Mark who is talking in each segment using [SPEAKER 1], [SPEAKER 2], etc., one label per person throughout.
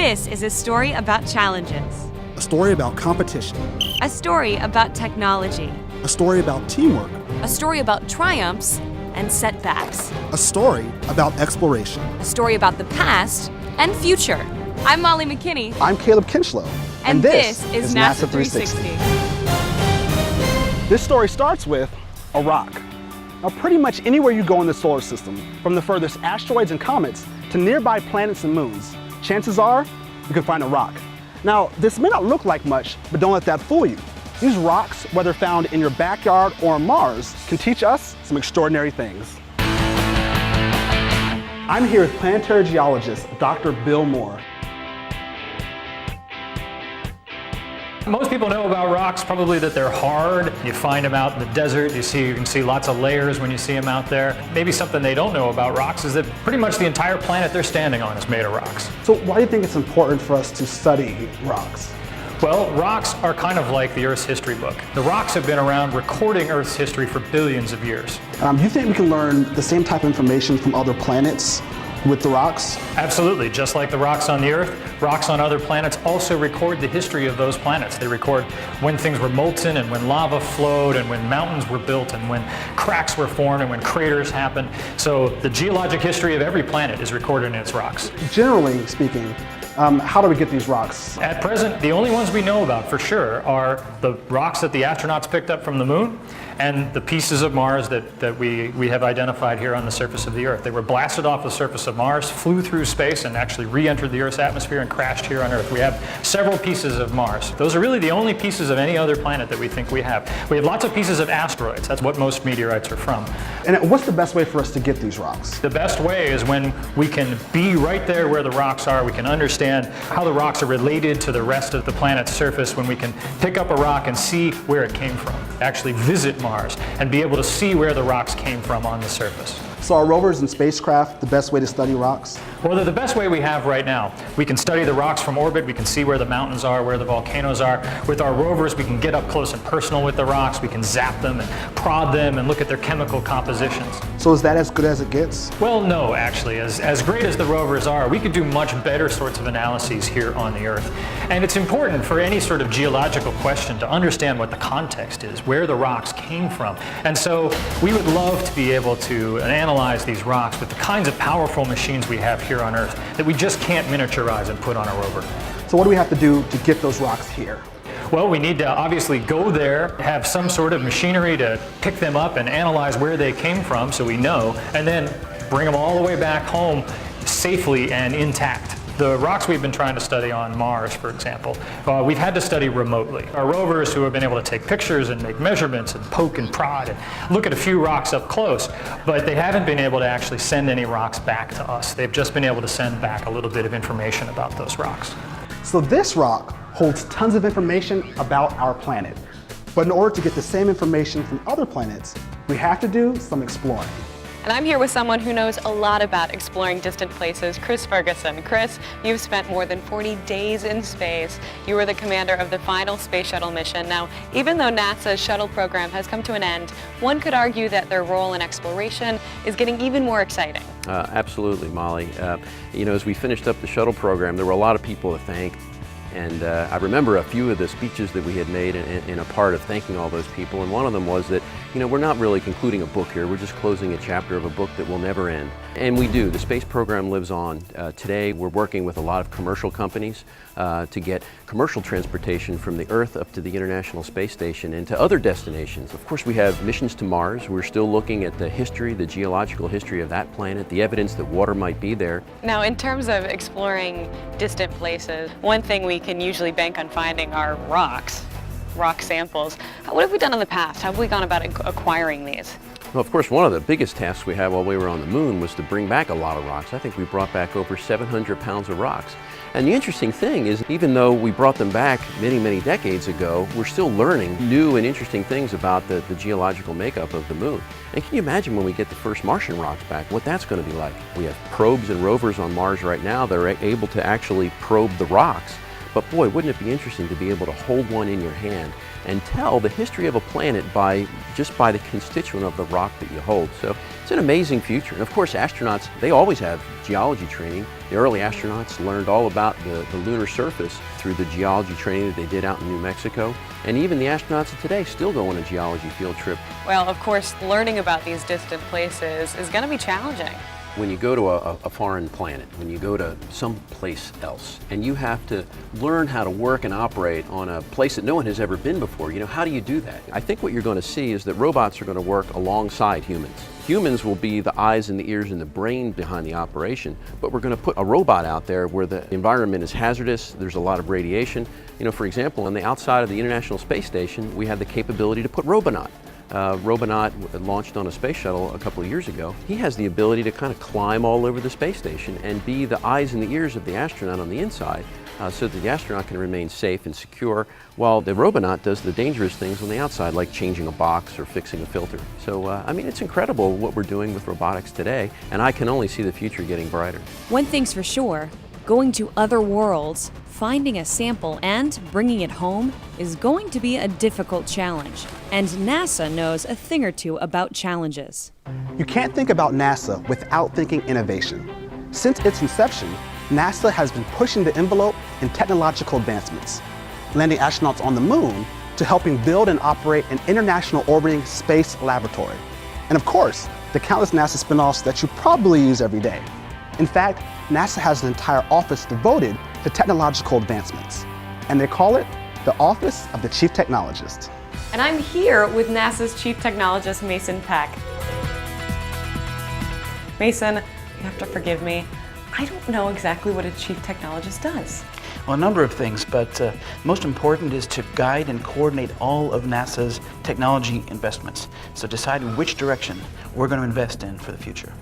[SPEAKER 1] This is a story about challenges.
[SPEAKER 2] A story about competition.
[SPEAKER 1] A story about technology.
[SPEAKER 2] A story about teamwork.
[SPEAKER 1] A story about triumphs and setbacks.
[SPEAKER 2] A story about exploration.
[SPEAKER 1] A story about the past and future. I'm Molly McKinney.
[SPEAKER 2] I'm Caleb Kinchlow.
[SPEAKER 1] And this is NASA 360.
[SPEAKER 2] This story starts with a rock. Now, pretty much anywhere you go in the solar system, from the furthest asteroids and comets to nearby planets and moons, chances are you can find a rock. Now, this may not look like much, but don't let that fool you. These rocks, whether found in your backyard or on Mars, can teach us some extraordinary things. I'm here with planetary geologist, Dr. Bill Moore.
[SPEAKER 3] Most people know about rocks probably that they're hard. You find them out in the desert. You can see lots of layers when you see them out there. Maybe something they don't know about rocks is that pretty much the entire planet they're standing on is made of rocks.
[SPEAKER 2] So why do you think it's important for us to study rocks?
[SPEAKER 3] Well, rocks are kind of like the Earth's history book. The rocks have been around recording Earth's history for billions of years.
[SPEAKER 2] You think we can learn the same type of information from other planets with the rocks?
[SPEAKER 3] Absolutely. Just like the rocks on the Earth, rocks on other planets also record the history of those planets. They record when things were molten and when lava flowed and when mountains were built and when cracks were formed and when craters happened. So the geologic history of every planet is recorded in its rocks.
[SPEAKER 2] Generally speaking, how do we get these rocks?
[SPEAKER 3] At present, the only ones we know about for sure are the rocks that the astronauts picked up from the moon and the pieces of Mars that we have identified here on the surface of the Earth. They were blasted off the surface of Mars, flew through space, and actually re-entered the Earth's atmosphere and crashed here on Earth. We have several pieces of Mars. Those are really the only pieces of any other planet that we think we have. We have lots of pieces of asteroids. That's what most meteorites are from.
[SPEAKER 2] And what's the best way for us to get these rocks?
[SPEAKER 3] The best way is when we can be right there where the rocks are. We can understand how the rocks are related to the rest of the planet's surface, when we can pick up a rock and see where it came from, actually visit Mars and be able to see where the rocks came from on the surface.
[SPEAKER 2] So are rovers and spacecraft the best way to study rocks?
[SPEAKER 3] Well, they're the best way we have right now. We can study the rocks from orbit. We can see where the mountains are, where the volcanoes are. With our rovers, we can get up close and personal with the rocks. We can zap them and prod them and look at their chemical compositions.
[SPEAKER 2] So is that as good as it gets?
[SPEAKER 3] Well, no, actually. As great as the rovers are, we could do much better sorts of analyses here on the Earth. And it's important for any sort of geological question to understand what the context is, where the rocks came from. And so we would love to be able to analyze these rocks with the kinds of powerful machines we have here on Earth that we just can't miniaturize and put on a rover.
[SPEAKER 2] So what do we have to do to get those rocks here?
[SPEAKER 3] Well, we need to obviously go there, have some sort of machinery to pick them up and analyze where they came from so we know, and then bring them all the way back home safely and intact. The rocks we've been trying to study on Mars, for example, we've had to study remotely. Our rovers who have been able to take pictures and make measurements and poke and prod and look at a few rocks up close, but they haven't been able to actually send any rocks back to us. They've just been able to send back a little bit of information about those rocks.
[SPEAKER 2] So this rock holds tons of information about our planet. But in order to get the same information from other planets, we have to do some exploring.
[SPEAKER 4] And I'm here with someone who knows a lot about exploring distant places, Chris Ferguson. Chris, you've spent more than 40 days in space. You were the commander of the final space shuttle mission. Now, even though NASA's shuttle program has come to an end, one could argue that their role in exploration is getting even more exciting.
[SPEAKER 5] Absolutely, Molly. You know, as we finished up the shuttle program, there were a lot of people to thank. And I remember a few of the speeches that we had made in a part of thanking all those people, and one of them was that, you know, we're not really concluding a book here, we're just closing a chapter of a book that will never end. And we do. The space program lives on. Today we're working with a lot of commercial companies to get commercial transportation from the Earth up to the International Space Station and to other destinations. Of course, we have missions to Mars. We're still looking at the history, the geological history of that planet, the evidence that water might be there.
[SPEAKER 4] Now, in terms of exploring distant places, one thing we can usually bank on finding are rocks, rock samples. What have we done in the past? How have we gone about acquiring these?
[SPEAKER 5] Well, of course, one of the biggest tasks we had while we were on the moon was to bring back a lot of rocks. I think we brought back over 700 pounds of rocks. And the interesting thing is, even though we brought them back many, many decades ago, we're still learning new and interesting things about the geological makeup of the moon. And can you imagine when we get the first Martian rocks back, what that's going to be like? We have probes and rovers on Mars right now that are able to actually probe the rocks. But boy, wouldn't it be interesting to be able to hold one in your hand and tell the history of a planet just by the constituent of the rock that you hold. So it's an amazing future. And of course, astronauts, they always have geology training. The early astronauts learned all about the lunar surface through the geology training that they did out in New Mexico. And even the astronauts of today still go on a geology field trip.
[SPEAKER 4] Well, of course, learning about these distant places is going to be challenging.
[SPEAKER 5] When you go to a foreign planet, when you go to some place else, and you have to learn how to work and operate on a place that no one has ever been before, how do you do that? I think what you're going to see is that robots are going to work alongside humans. Humans will be the eyes and the ears and the brain behind the operation, but we're going to put a robot out there where the environment is hazardous, there's a lot of radiation. For example, on the outside of the International Space Station, we have the capability to put Robonaut. Robonaut launched on a space shuttle a couple of years ago. He has the ability to kind of climb all over the space station and be the eyes and the ears of the astronaut on the inside, so that the astronaut can remain safe and secure, while the Robonaut does the dangerous things on the outside, like changing a box or fixing a filter. So, it's incredible what we're doing with robotics today, and I can only see the future getting brighter.
[SPEAKER 1] One thing's for sure, going to other worlds, finding a sample and bringing it home is going to be a difficult challenge. And NASA knows a thing or two about challenges.
[SPEAKER 2] You can't think about NASA without thinking innovation. Since its inception, NASA has been pushing the envelope in technological advancements, landing astronauts on the moon to helping build and operate an international orbiting space laboratory. And of course, the countless NASA spin-offs that you probably use every day. In fact, NASA has an entire office devoted to technological advancements, and they call it the Office of the Chief Technologist.
[SPEAKER 4] And I'm here with NASA's Chief Technologist, Mason Peck. Mason, you have to forgive me. I don't know exactly what a Chief Technologist does.
[SPEAKER 6] Well, a number of things, but most important is to guide and coordinate all of NASA's technology investments. So decide which direction we're going to invest in for the future.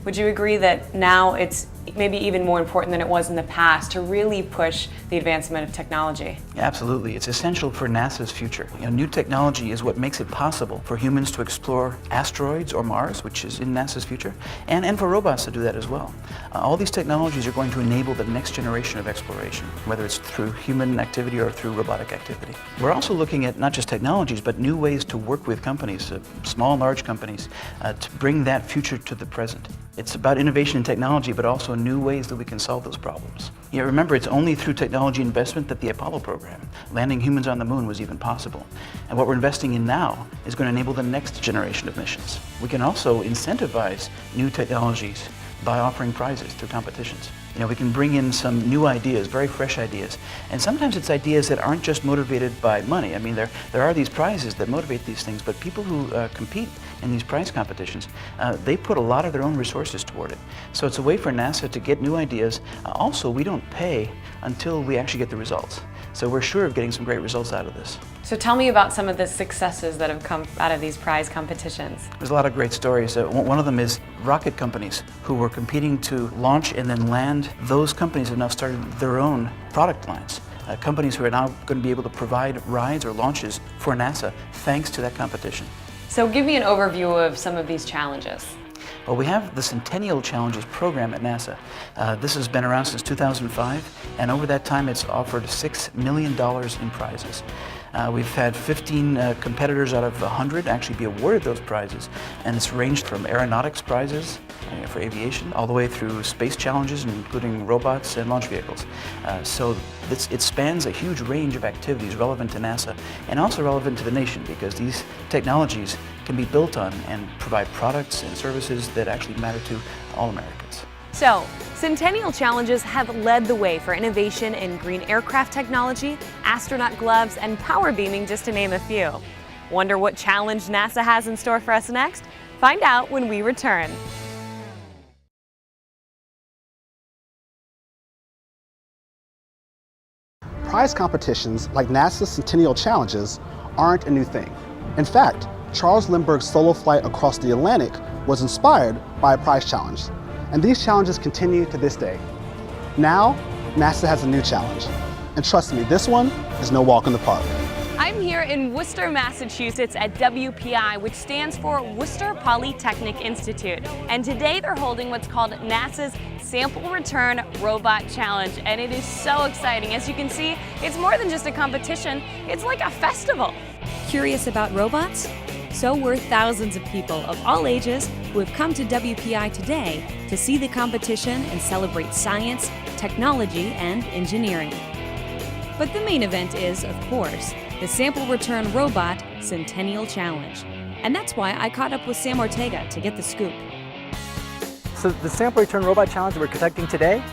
[SPEAKER 4] Would you agree that now it's maybe even more important than it was in the past to really push the advancement of technology?
[SPEAKER 6] Yeah, absolutely. It's essential for NASA's future. New technology is what makes it possible for humans to explore asteroids or Mars, which is in NASA's future, and for robots to do that as well. All these technologies are going to enable the next generation of exploration, whether it's through human activity or through robotic activity. We're also looking at not just technologies, but new ways to work with companies, small and large companies, to bring that future to the present. It's about innovation and technology, but also new ways that we can solve those problems. Remember, it's only through technology investment that the Apollo program, landing humans on the moon, was even possible. And what we're investing in now is going to enable the next generation of missions. We can also incentivize new technologies by offering prizes through competitions. We can bring in some new ideas, very fresh ideas. And sometimes it's ideas that aren't just motivated by money. There are these prizes that motivate these things, but people who compete in these prize competitions, they put a lot of their own resources toward it. So it's a way for NASA to get new ideas. Also, we don't pay until we actually get the results. So we're sure of getting some great results out of this.
[SPEAKER 4] So tell me about some of the successes that have come out of these prize competitions.
[SPEAKER 6] There's a lot of great stories. One of them is rocket companies who were competing to launch and then land. Those companies have now started their own product lines. Companies who are now going to be able to provide rides or launches for NASA thanks to that competition.
[SPEAKER 4] So give me an overview of some of these challenges.
[SPEAKER 6] Well, we have the Centennial Challenges program at NASA. This has been around since 2005, and over that time it's offered $6 million in prizes. We've had 15 competitors out of 100 actually be awarded those prizes, and it's ranged from aeronautics prizes for aviation all the way through space challenges, including robots and launch vehicles. So it spans a huge range of activities relevant to NASA and also relevant to the nation, because these technologies can be built on and provide products and services that actually matter to all Americans.
[SPEAKER 1] So, Centennial Challenges have led the way for innovation in green aircraft technology, astronaut gloves, and power beaming, just to name a few. Wonder what challenge NASA has in store for us next? Find out when we return.
[SPEAKER 2] Prize competitions like NASA's Centennial Challenges aren't a new thing. In fact, Charles Lindbergh's solo flight across the Atlantic was inspired by a prize challenge. And these challenges continue to this day. Now, NASA has a new challenge. And trust me, this one is no walk in the park.
[SPEAKER 1] I'm here in Worcester, Massachusetts at WPI, which stands for Worcester Polytechnic Institute. And today they're holding what's called NASA's Sample Return Robot Challenge. And it is so exciting. As you can see, it's more than just a competition, it's like a festival. Curious about robots?
[SPEAKER 7] So were thousands of people of all ages who have come to WPI today to see the competition and celebrate science, technology, and engineering. But the main event is, of course, the Sample Return Robot Centennial Challenge. And that's why I caught up with Sam Ortega to get the scoop.
[SPEAKER 8] So the Sample Return Robot Challenge that we're conducting today,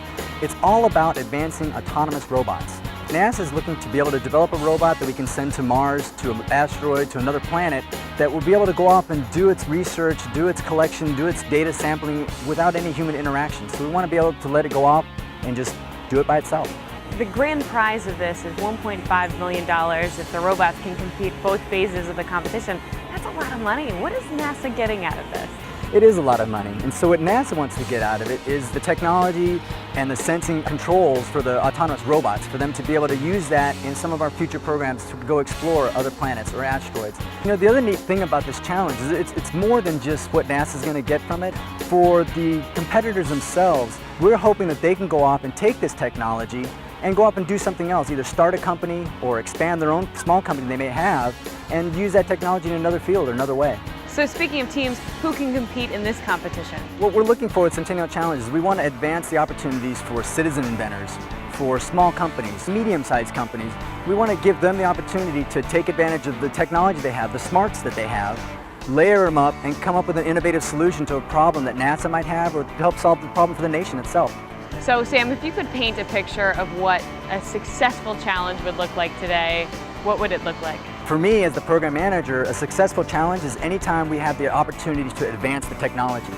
[SPEAKER 8] it's all about advancing autonomous robots. NASA is looking to be able to develop a robot that we can send to Mars, to an asteroid, to another planet, that will be able to go off and do its research, do its collection, do its data sampling without any human interaction. So we want to be able to let it go off and just do it by itself.
[SPEAKER 1] The grand prize of this is $1.5 million if the robots can compete both phases of the competition. That's a lot of money. What is NASA getting out of this?
[SPEAKER 8] It is a lot of money, and so what NASA wants to get out of it is the technology and the sensing controls for the autonomous robots, for them to be able to use that in some of our future programs to go explore other planets or asteroids. You know, the other neat thing about this challenge is it's more than just what NASA's going to get from it. For the competitors themselves, we're hoping that they can go off and take this technology and go off and do something else, either start a company or expand their own small company they may have and use that technology in another field or another way.
[SPEAKER 1] So speaking of teams, who can compete in this competition?
[SPEAKER 8] What we're looking for with Centennial Challenge is we want to advance the opportunities for citizen inventors, for small companies, medium-sized companies. We want to give them the opportunity to take advantage of the technology they have, the smarts that they have, layer them up and come up with an innovative solution to a problem that NASA might have or help solve the problem for the nation itself.
[SPEAKER 1] So Sam, if you could paint a picture of what a successful challenge would look like today, what would it look like?
[SPEAKER 8] For me, as the program manager, a successful challenge is any time we have the opportunities to advance the technology.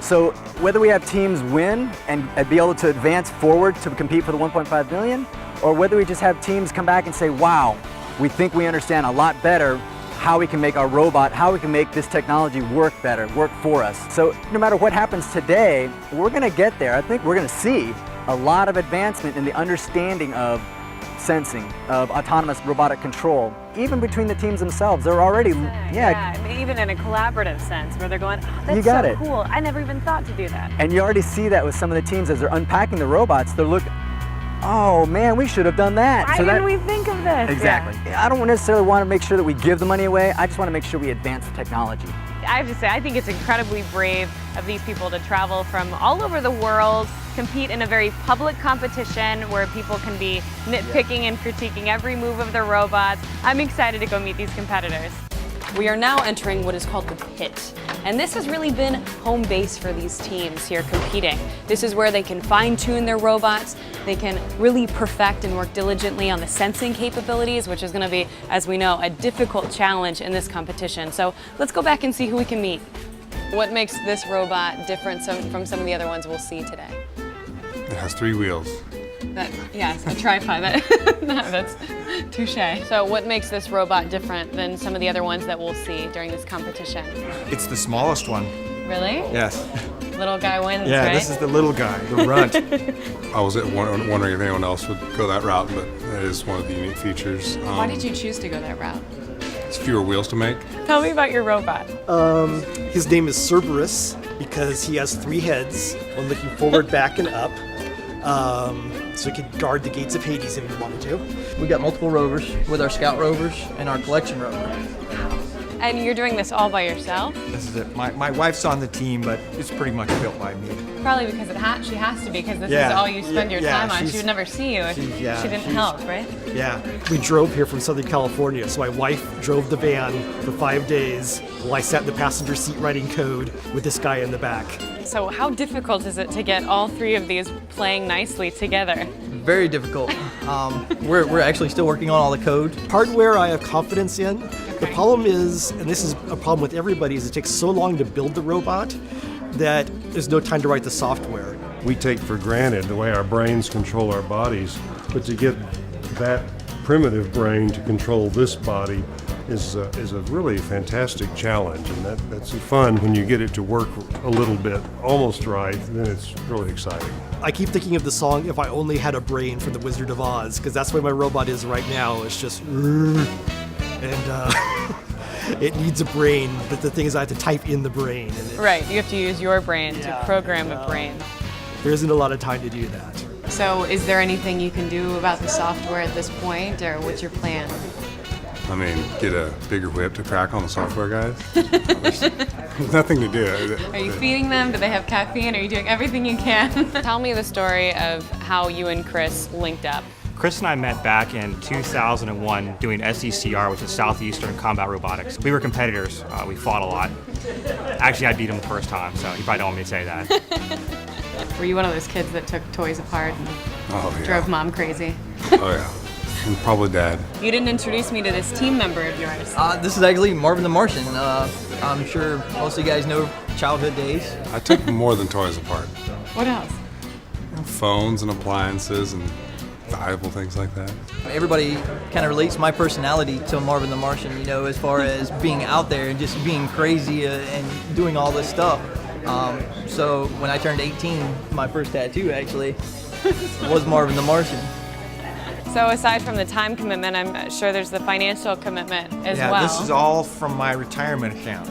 [SPEAKER 8] So whether we have teams win and be able to advance forward to compete for the 1.5 million, or whether we just have teams come back and say, wow, we think we understand a lot better how we can make our robot, how we can make this technology work better, work for us. So no matter what happens today, we're going to get there. I think we're going to see a lot of advancement in the understanding of sensing, of autonomous robotic control. Even between the teams themselves, they're already,
[SPEAKER 1] yeah, I mean, even in a collaborative sense where they're going, oh, that's
[SPEAKER 8] you got
[SPEAKER 1] so
[SPEAKER 8] it.
[SPEAKER 1] Cool. I never even thought to do that.
[SPEAKER 8] And you already see that with some of the teams as they're unpacking the robots, they're looking, oh man, we should have done that.
[SPEAKER 1] Why didn't we think of this?
[SPEAKER 8] Exactly.
[SPEAKER 1] Yeah.
[SPEAKER 8] I don't necessarily want to make sure that we give the money away, I just want to make sure we advance the technology.
[SPEAKER 1] I have to say, I think it's incredibly brave of these people to travel from all over the world, compete in a very public competition where people can be nitpicking and critiquing every move of the robots. I'm excited to go meet these competitors.
[SPEAKER 4] We are now entering what is called the pit. And this has really been home base for these teams here competing. This is where they can fine-tune their robots. They can really perfect and work diligently on the sensing capabilities, which is going to be, as we know, a difficult challenge in this competition. So let's go back and see who we can meet. What makes this robot different from some of the other ones we'll see today?
[SPEAKER 9] It has 3 wheels.
[SPEAKER 4] Yes, a tripod. That's touche. So what makes this robot different than some of the other ones that we'll see during this competition?
[SPEAKER 9] It's the smallest one.
[SPEAKER 4] Really?
[SPEAKER 9] Yes.
[SPEAKER 4] Little guy wins,
[SPEAKER 9] Yeah,
[SPEAKER 4] right?
[SPEAKER 9] this is the little guy, the runt. I was wondering if anyone else would go that route, but that is one of the unique features.
[SPEAKER 4] Why did you choose to go that route?
[SPEAKER 9] It's fewer wheels to make.
[SPEAKER 1] Tell me about your robot.
[SPEAKER 10] His name is Cerberus because he has 3 heads, one looking forward, back, and up. So he could guard the gates of Hades if he wanted to.
[SPEAKER 11] We got multiple rovers with our scout rovers and our collection rover.
[SPEAKER 4] And you're doing this all by yourself?
[SPEAKER 12] This is it. My wife's on the team, but it's pretty much built by me.
[SPEAKER 4] Probably because she has to be, because this is all you spend your time on. She would never see you if she didn't help, right?
[SPEAKER 10] Yeah. We drove here from Southern California, so my wife drove the van for 5 days while I sat in the passenger seat writing code with this guy in the back.
[SPEAKER 4] So how difficult is it to get all 3 of these playing nicely together?
[SPEAKER 11] Very difficult. We're actually still working on all the code.
[SPEAKER 10] Hardware I have confidence in. The problem is, and this is a problem with everybody, is it takes so long to build the robot that there's no time to write the software.
[SPEAKER 13] We take for granted the way our brains control our bodies, but to get that primitive brain to control this body is a really fantastic challenge, and that's fun when you get it to work a little bit almost right. Then it's really exciting.
[SPEAKER 10] I keep thinking of the song "If I Only Had a Brain" from The Wizard of Oz, because that's where my robot is right now. It's just and it needs a brain, but the thing is I have to type in the brain. And
[SPEAKER 4] right, you have to use your brain to program a brain.
[SPEAKER 10] There isn't a lot of time to do that.
[SPEAKER 4] So is there anything you can do about the software at this point, or what's your plan?
[SPEAKER 9] I mean, get a bigger whip to crack on the software guys. There's nothing to do.
[SPEAKER 4] Are you feeding them? Do they have caffeine? Are you doing everything you can? Tell me the story of how you and Chris linked up.
[SPEAKER 12] Chris and I met back in 2001 doing SECR, which is Southeastern Combat Robotics. We were competitors. We fought a lot. Actually, I beat him the first time, so you probably don't want me to say that.
[SPEAKER 4] Were you one of those kids that took toys apart and drove mom crazy?
[SPEAKER 9] Oh, yeah. And probably Dad.
[SPEAKER 4] You didn't introduce me to this team member of yours.
[SPEAKER 11] This is actually Marvin the Martian. I'm sure most of you guys know childhood days.
[SPEAKER 9] I took more than toys apart.
[SPEAKER 4] What else?
[SPEAKER 9] Phones and appliances and valuable things like that.
[SPEAKER 11] Everybody kind of relates my personality to Marvin the Martian, you know, as far as being out there and just being crazy and doing all this stuff. So when I turned 18, my first tattoo actually was Marvin the Martian.
[SPEAKER 4] So aside from the time commitment, I'm sure there's the financial commitment as well.
[SPEAKER 12] Yeah, this is all from my retirement account.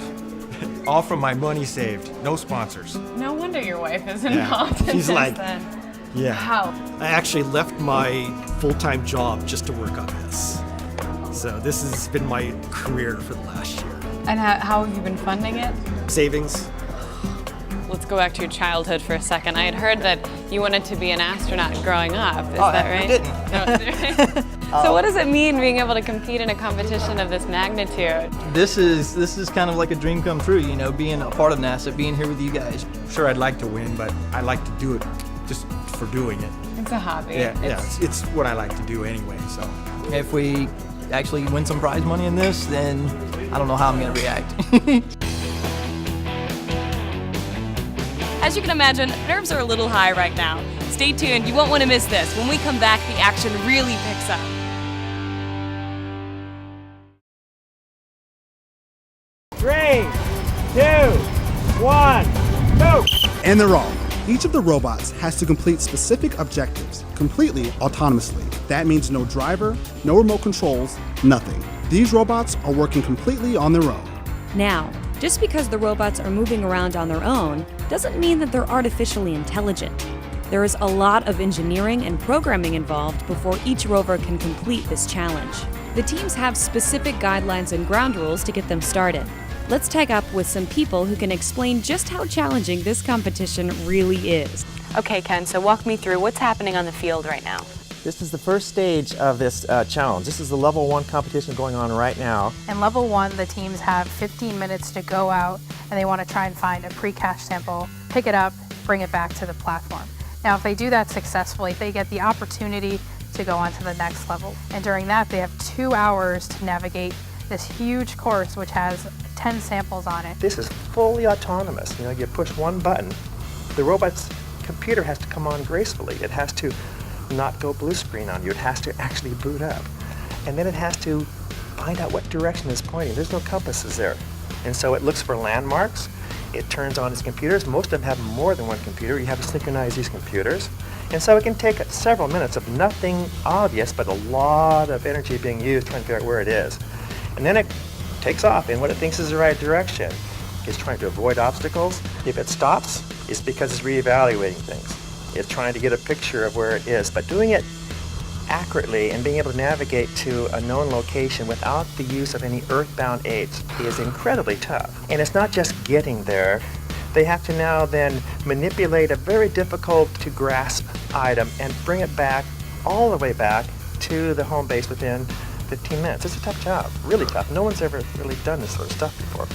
[SPEAKER 12] All from my money saved. No sponsors.
[SPEAKER 4] No wonder your wife is involved in
[SPEAKER 10] She's
[SPEAKER 4] this
[SPEAKER 10] like,
[SPEAKER 4] then.
[SPEAKER 10] yeah.
[SPEAKER 4] How?
[SPEAKER 10] I actually left my full-time job just to work on this. So this has been my career for the last year.
[SPEAKER 4] And how have you been funding it?
[SPEAKER 10] Savings.
[SPEAKER 4] Let's go back to your childhood for a second. I had heard that you wanted to be an astronaut growing up. Is that right?
[SPEAKER 11] I didn't.
[SPEAKER 4] No, so what does it mean being able to compete in a competition of this magnitude?
[SPEAKER 11] This is kind of like a dream come true, you know, being a part of NASA, being here with you guys.
[SPEAKER 12] Sure, I'd like to win, but I like to do it just for doing it.
[SPEAKER 4] It's a hobby.
[SPEAKER 12] Yeah, it's what I like to do anyway, so.
[SPEAKER 11] If we actually win some prize money in this, then I don't know how I'm going to react.
[SPEAKER 1] As you can imagine, nerves are a little high right now. Stay tuned, you won't want to miss this. When we come back, the action really picks up.
[SPEAKER 14] 3, 2, 1, go!
[SPEAKER 2] And they're off. Each of the robots has to complete specific objectives, completely autonomously. That means no driver, no remote controls, nothing. These robots are working completely on their own.
[SPEAKER 7] Now, just because the robots are moving around on their own doesn't mean that they're artificially intelligent. There is a lot of engineering and programming involved before each rover can complete this challenge. The teams have specific guidelines and ground rules to get them started. Let's tag up with some people who can explain just how challenging this competition really is.
[SPEAKER 4] Okay, Ken, so walk me through what's happening on the field right now.
[SPEAKER 15] This is the first stage of this challenge. This is the level 1 competition going on right now.
[SPEAKER 16] In level 1, the teams have 15 minutes to go out and they want to try and find a pre-cached sample, pick it up, bring it back to the platform. Now, if they do that successfully, they get the opportunity to go on to the next level. And during that, they have 2 hours to navigate this huge course which has 10 samples on it.
[SPEAKER 15] This is fully autonomous. You know, you push one button, the robot's computer has to come on gracefully. It has to not go blue screen on you. It has to actually boot up. And then it has to find out what direction it's pointing. There's no compasses there. And so it looks for landmarks. It turns on its computers. Most of them have more than one computer. You have to synchronize these computers. And so it can take several minutes of nothing obvious, but a lot of energy being used trying to figure out where it is. And then it takes off in what it thinks is the right direction. It's trying to avoid obstacles. If it stops, it's because it's reevaluating things. It's trying to get a picture of where it is, but doing it accurately and being able to navigate to a known location without the use of any earthbound aids is incredibly tough. And it's not just getting there. They have to now then manipulate a very difficult to grasp item and bring it back, all the way back to the home base within 15 minutes. It's a tough job, really tough. No one's ever really done this sort of stuff before.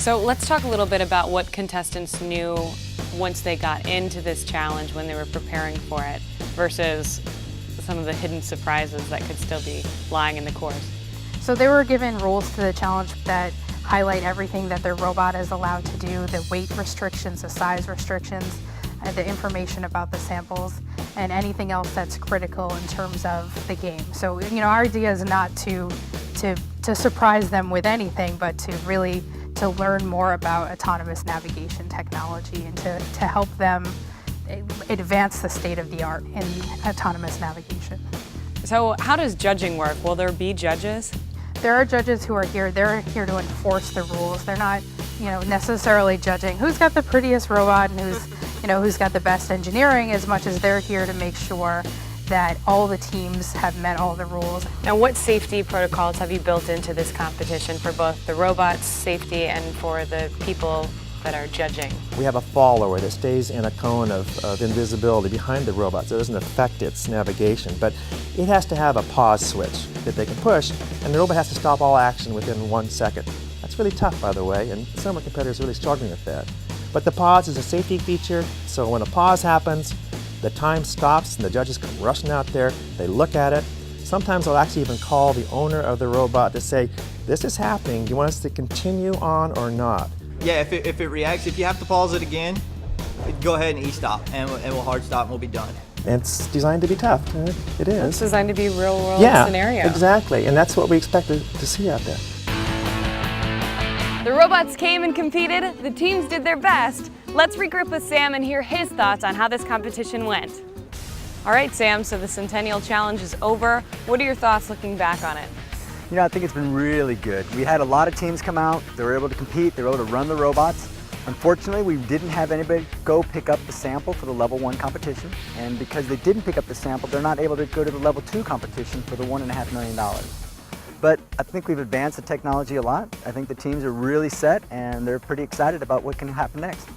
[SPEAKER 4] So let's talk a little bit about what contestants knew once they got into this challenge when they were preparing for it versus some of the hidden surprises that could still be lying in the course.
[SPEAKER 16] So they were given rules to the challenge that highlight everything that their robot is allowed to do, the weight restrictions, the size restrictions, the information about the samples, and anything else that's critical in terms of the game. So, you know, our idea is not to surprise them with anything, but to really to learn more about autonomous navigation technology and to help them advance the state of the art in autonomous navigation.
[SPEAKER 4] So how does judging work? Will there be judges?
[SPEAKER 16] There are judges who are here. They're here to enforce the rules. They're not, you know, necessarily judging who's got the prettiest robot and who's got the best engineering, as much as they're here to make sure that all the teams have met all the rules.
[SPEAKER 4] Now, what safety protocols have you built into this competition for both the robots' safety and for the people that are judging?
[SPEAKER 17] We have a follower that stays in a cone of invisibility behind the robot so it doesn't affect its navigation, but it has to have a pause switch that they can push, and the robot has to stop all action within 1 second. That's really tough, by the way, and some of our competitors are really struggling with that. But the pause is a safety feature, so when a pause happens, the time stops and the judges come rushing out there, they look at it. Sometimes they'll actually even call the owner of the robot to say, this is happening, do you want us to continue on or not?
[SPEAKER 11] Yeah, if it reacts, if you have to pause it again, go ahead and e-stop, and we'll hard stop and we'll be done.
[SPEAKER 17] And it's designed to be tough, it is.
[SPEAKER 4] It's designed to be real world scenario.
[SPEAKER 17] Yeah, exactly, and that's what we expect to see out there.
[SPEAKER 1] The robots came and competed, the teams did their best. Let's regroup with Sam and hear his thoughts on how this competition went. All right, Sam, so the Centennial Challenge is over. What are your thoughts looking back on it?
[SPEAKER 8] You know, I think it's been really good. We had a lot of teams come out, they were able to compete, they were able to run the robots. Unfortunately, we didn't have anybody go pick up the sample for the level 1 competition, and because they didn't pick up the sample, they're not able to go to the level 2 competition for the $1.5 million. But I think we've advanced the technology a lot. I think the teams are really set and they're pretty excited about what can happen next.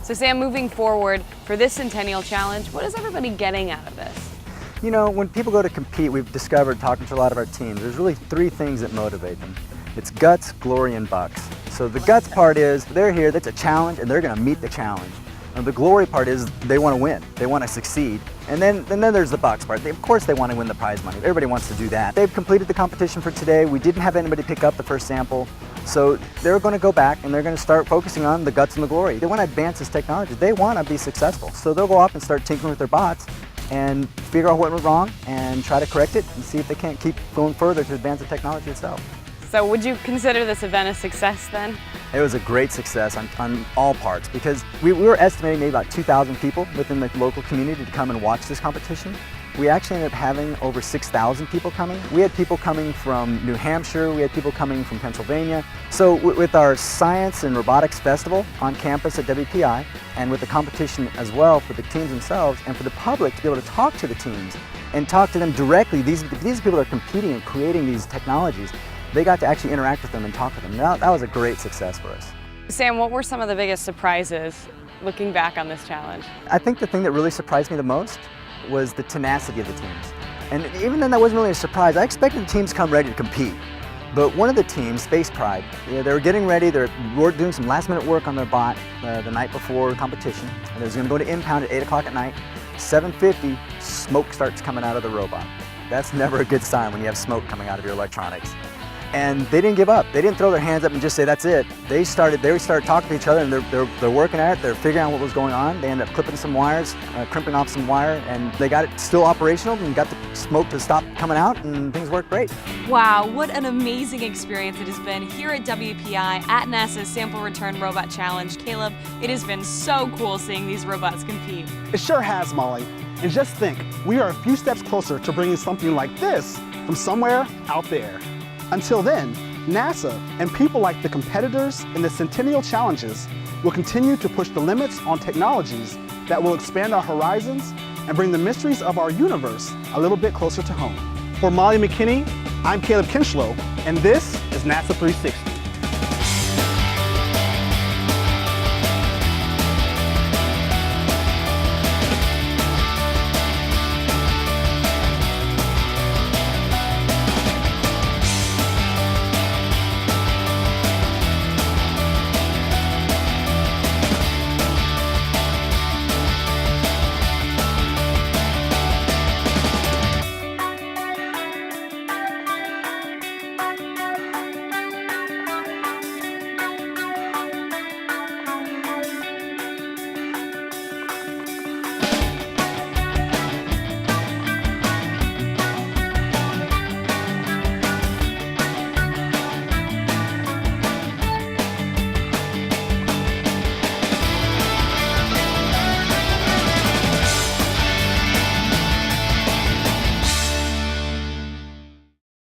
[SPEAKER 1] So Sam, moving forward for this Centennial Challenge, what is everybody getting out of this?
[SPEAKER 8] You know, when people go to compete, we've discovered, talking to a lot of our teams, there's really 3 things that motivate them. It's guts, glory, and bucks. So the guts part is, they're here, that's a challenge, and they're gonna meet the challenge. And the glory part is, they wanna win, they wanna succeed. And then there's the bucks part. Of course they wanna win the prize money, everybody wants to do that. They've completed the competition for today, we didn't have anybody pick up the first sample, so they're gonna go back and they're gonna start focusing on the guts and the glory. They wanna advance this technology, they wanna be successful. So they'll go off and start tinkering with their bots, and figure out what went wrong and try to correct it and see if they can't keep going further to advance the technology itself.
[SPEAKER 1] So would you consider this event a success then?
[SPEAKER 8] It was a great success on all parts because we were estimating maybe about 2,000 people within the local community to come and watch this competition. We actually ended up having over 6,000 people coming. We had people coming from New Hampshire, we had people coming from Pennsylvania. So with our Science and Robotics Festival on campus at WPI, and with the competition as well for the teams themselves and for the public to be able to talk to the teams and talk to them directly, these people that are competing and creating these technologies, they got to actually interact with them and talk to them. That was a great success for us.
[SPEAKER 1] Sam, what were some of the biggest surprises looking back on this challenge?
[SPEAKER 8] I think the thing that really surprised me the most was the tenacity of the teams. And even then that wasn't really a surprise. I expected the teams to come ready to compete. But one of the teams, Space Pride, they were getting ready, they were doing some last minute work on their bot the night before the competition. And it was gonna go to impound at 8 o'clock at night. 7:50, smoke starts coming out of the robot. That's never a good sign when you have smoke coming out of your electronics. And they didn't give up. They didn't throw their hands up and just say, that's it. They started talking to each other and they're working at it. They're figuring out what was going on. They ended up clipping some wires, crimping off some wire, and they got it still operational and got the smoke to stop coming out, and things worked great.
[SPEAKER 1] Wow, what an amazing experience it has been here at WPI at NASA's Sample Return Robot Challenge. Caleb, it has been so cool seeing these robots compete.
[SPEAKER 2] It sure has, Molly. And just think, we are a few steps closer to bringing something like this from somewhere out there. Until then, NASA and people like the competitors in the Centennial Challenges will continue to push the limits on technologies that will expand our horizons and bring the mysteries of our universe a little bit closer to home. For Molly McKinney, I'm Caleb Kinchlow, and this is NASA 360.